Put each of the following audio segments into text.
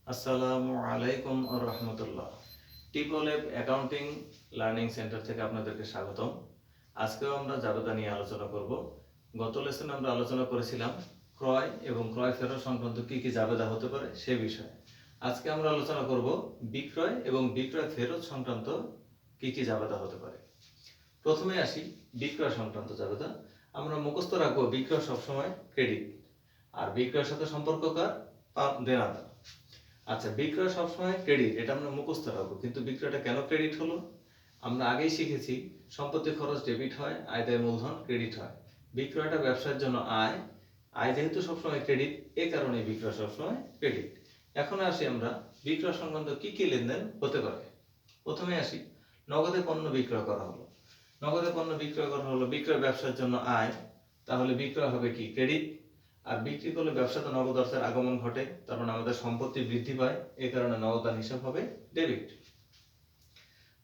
আসসালামু আলাইকুম ওয়া রাহমাতুল্লাহ। টিপলেব অ্যাকাউন্টিং লার্নিং সেন্টার থেকে আপনাদেরকে স্বাগতম। আজকেও আমরা জাবেদা নিয়ে আলোচনা করব। গত লেসনে আমরা আলোচনা করেছিলাম ক্রয় এবং ক্রয় ফেরত সংক্রান্ত কি কি জাবেদা হতে পারে সে বিষয়ে। আজকে আমরা আলোচনা করব বিক্রয় এবং বিক্রয় ফেরত সংক্রান্ত কি কি জাবেদা হতে পারে। প্রথমে আসি বিক্রয় সংক্রান্ত জাবেদা। আমরা মুখস্থ রাখবো বিক্রয় সবসময় ক্রেডিট, আর বিক্রয়ের সাথে সম্পর্ককার দেনাদার। আচ্ছা, বিক্রয় সবসময় ক্রেডিট, এটা আমরা মুখস্থ রাখবো, কিন্তু বিক্রয়টা কেন ক্রেডিট হলো? আমরা আগেই শিখেছি সম্পত্তি খরচ ডেবিট হয়, আয় দেয় মূলধন ক্রেডিট হয়। বিক্রয়টা ব্যবসার জন্য আয়, আয় যেহেতু সবসময় ক্রেডিট, এ কারণে বিক্রয় সবসময় ক্রেডিট। এখন আসি আমরা বিক্রয় সংক্রান্ত কি কি লেনদেন হতে পারে। প্রথমে আসি নগদে পণ্য বিক্রয় করা হলো। নগদে পণ্য বিক্রয় করা হলো, বিক্রয় ব্যবসার জন্য আয়, তাহলে বিক্রয় হবে কি ক্রেডিট। আর বিক্রি করলে ব্যবসাতে নগদ অর্থের আগমন ঘটে, তার মানে আমাদের সম্পত্তি বৃদ্ধি পায়, এই কারণে নগদান হিসাব হবে ডেবিট।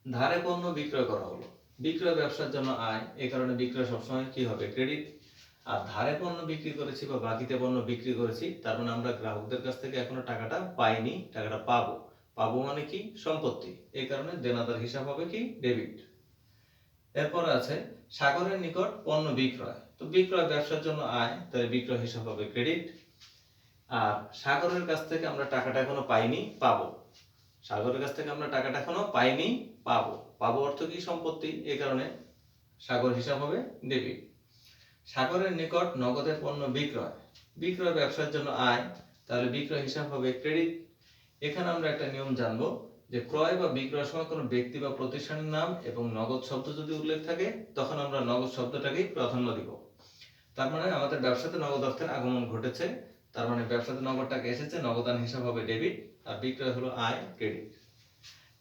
ধারে পণ্য বিক্রয় করা হলো, বিক্রয় ব্যবসার জন্য আয়, এই কারণে বিক্রয় সবসময় কি হবে ক্রেডিট। আর ধারে পণ্য বিক্রি করেছি বা বাকিতে পণ্য বিক্রি করেছি, তার মানে আমরা গ্রাহকদের কাছ থেকে এখনো টাকাটা পাইনি, টাকাটা পাবো। পাবো মানে কি সম্পত্তি, এই কারণে দেনাদার হিসাব হবে কি ডেবিট। এরপরে আছে সাগরের নিকট পণ্য বিক্রয়, তো বিক্রয় ব্যবসার জন্য আয়, তাই বিক্রয় হিসাব হবে ক্রেডিট। আর সাগরের কাছ থেকে আমরা টাকাটা এখনো পাইনি, পাবো। সাগরের কাছ থেকে আমরা টাকাটা এখনো পাইনি, পাবো। পাবো অর্থ কি সম্পত্তি, এই কারণে সাগর হিসাব হবে ডেবিট। সাগরের নিকট নগদের পণ্য বিক্রয়, বিক্রয় ব্যবসার জন্য আয়, তাহলে বিক্রয় হিসাব হবে ক্রেডিট। এখানে আমরা একটা নিয়ম জানবো যে ক্রয় বা বিক্রয়ের সময় কোনো ব্যক্তি বা প্রতিষ্ঠানের নাম এবং নগদ শব্দ যদি উল্লেখ থাকে, তখন আমরা নগদ শব্দটাকেই প্রাধান্য দিব। তার মানে আমাদের ব্যবসাতে নগদ অর্থের আগমন ঘটেছে, তার মানে ব্যবসাতে নগদ টাকা এসেছে, নগদান হিসাব হবে ডেবিট, আর বিক্রয় হলো আয় ক্রেডিট।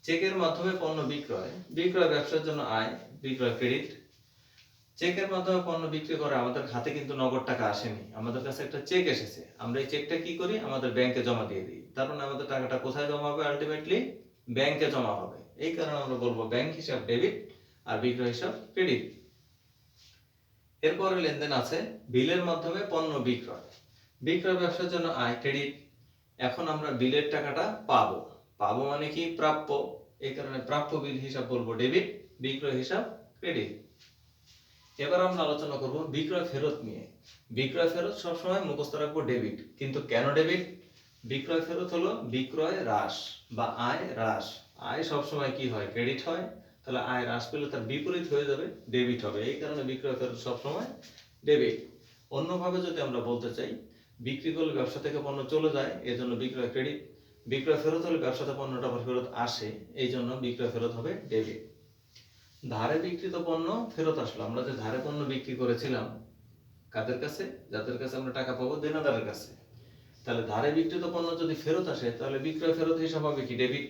চেকের মাধ্যমে পণ্য বিক্রয়, বিক্রয় ব্যবসার জন্য আয়, বিক্রয় ক্রেডিট। চেকের মাধ্যমে পণ্য বিক্রি করে আমাদের হাতে কিন্তু নগদ টাকা আসেনি, আমাদের কাছে একটা চেক এসেছে, আমরা এই চেকটা কি করি আমাদের ব্যাংকে জমা দিয়ে দিই, তার মানে আমাদের টাকাটা কোথায় জমা হবে আলটিমেটলি ব্যাংকে জমা হবে, এই কারণে আমরা বলবো ব্যাংক হিসাব ডেবিট আর বিক্রয় হিসাব ক্রেডিট। এরপরে লেনদেন আছে বিলের মাধ্যমে পণ্য বিক্রয়, বিক্রয় ব্যবসার জন্য আয় ক্রেডিট। এখন আমরা বিলের টাকাটা পাবো, পাবো মানে কি প্রাপ্য, এই কারণে প্রাপ্য বিল হিসাব বলবো ডেবিট, বিক্রয় হিসাব ক্রেডিট। এবার আমরা আলোচনা করব বিক্রয় ফেরত নিয়ে। বিক্রয় ফেরত সবসময় মুখস্থ রাখবো ডেবিট, কিন্তু কেন ডেবিট? বিক্রয় ফেরত হলো বিক্রয় হ্রাস বা আয় হ্রাস, আয় সবসময় কি হয় ক্রেডিট হয়, তাহলে আয় হ্রাস পেলে তার বিপরীত হয়ে যাবে ডেবিট হবে, এই কারণে বিক্রয় ফেরত সবসময় ডেবিট। অন্যভাবে যদি আমরা বলতে চাই, বিক্রি করলে ব্যবসা থেকে পণ্য চলে যায়, এজন্য বিক্রয় ক্রেডিট। বিক্রয় ফেরত হলে ব্যবসাতে পণ্যটা আবার ফেরত আসে, এই জন্য বিক্রয় ফেরত হবে ডেবিট। ধারে বিক্রিত পণ্য ফেরত আসলো, আমরা যে ধারে পণ্য বিক্রি করেছিলাম কাদের কাছে, যাদের কাছে আমরা টাকা পাবো দেনাদারের কাছে, তাহলে ধারে বিক্রিত পণ্য যদি ফেরত আসে, তাহলে বিক্রয় ফেরত হিসাব হবে কি ডেবিট।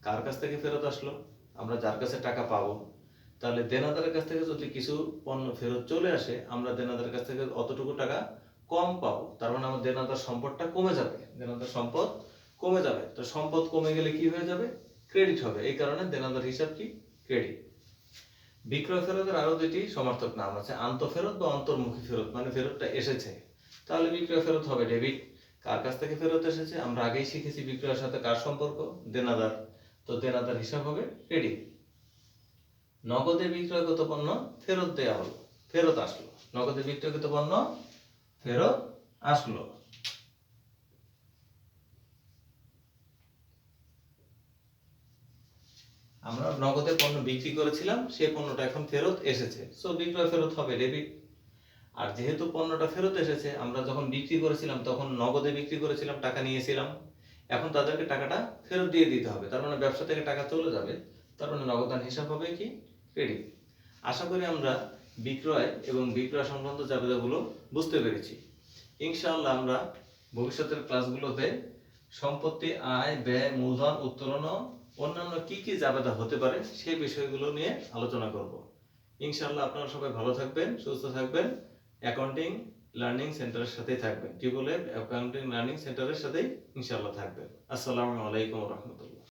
কার কাছ থেকে ফেরত আসলো? আমরা যার কাছে টাকা পাবো, তাহলে দেনাদারের কাছ থেকে যদি কিছু পণ্য ফেরত চলে আসে, আমরা দেনাদারের কাছ থেকে অতটুকু টাকা কম পাবো, তার মানে আমার দেনাদার সম্পদটা কমে যাবে, দেনাদার সম্পদ কমে যাবে, তো সম্পদ কমে গেলে কি হয়ে যাবে ক্রেডিট হবে, এই কারণে দেনাদার হিসাব কি ক্রেডিট। বিক্রয় ফেরতের আরো দুটি সমার্থক নাম আছে, আন্তঃফেরত বা অন্তর্মুখী ফেরত, মানে ফেরতটা এসেছে, তাহলে বিক্রয় ফেরত হবে ডেবিট। কার কাছ থেকে ফেরত এসেছে, আমরা আগেই শিখেছি বিক্রয়ের সাথে কার সম্পর্ক, দেনাদার, তো দেনাদার হিসাব হবে ক্রেডিট। নগদে বিক্রয়কৃত পণ্য ফেরত দেয়া হলো, ফেরত আসলো, নগদে বিক্রয়কৃত পণ্য ফেরত আসলো। আমরা নগদে পণ্য বিক্রি করেছিলাম, সেই পণ্যটা এখন ফেরত এসেছে, সো বিক্রয় ফেরত হবে ডেবিট। আর যেহেতু পণ্যটা ফেরত এসেছে, আমরা যখন বিক্রি করেছিলাম তখন নগদে বিক্রি করেছিলাম, টাকা নিয়েছিলাম, এখন তাদেরকে টাকাটা ফেরত দিয়ে দিতে হবে, তার মানে ব্যবসা থেকে টাকা চলে যাবে, তার মানে নগদান হিসাব হবে কি ক্রেডিট। আশা করি আমরা বিক্রয় এবং বিক্রয় সংক্রান্ত জাবেদাগুলো বুঝতে পেরেছি। ইনশাআল্লাহ আমরা ভবিষ্যতের ক্লাসগুলোতে সম্পত্তি, আয়, ব্যয়, মূলধন, উত্তোলন ও অন্যান্য কি কি জাবেদা হতে পারে সেই বিষয়গুলো নিয়ে আলোচনা করব। ইনশাআল্লাহ আপনারা সবাই ভালো থাকবেন, সুস্থ থাকবেন, অ্যাকাউন্টিং লার্নিং সেন্টারের সাথেই থাকবেন, টিপলেব অ্যাকাউন্টিং লার্নিং সেন্টারের সাথেই ইনশাআল্লাহ থাকবেন। আসসালামু আলাইকুম ওয়া রাহমাতুল্লাহ।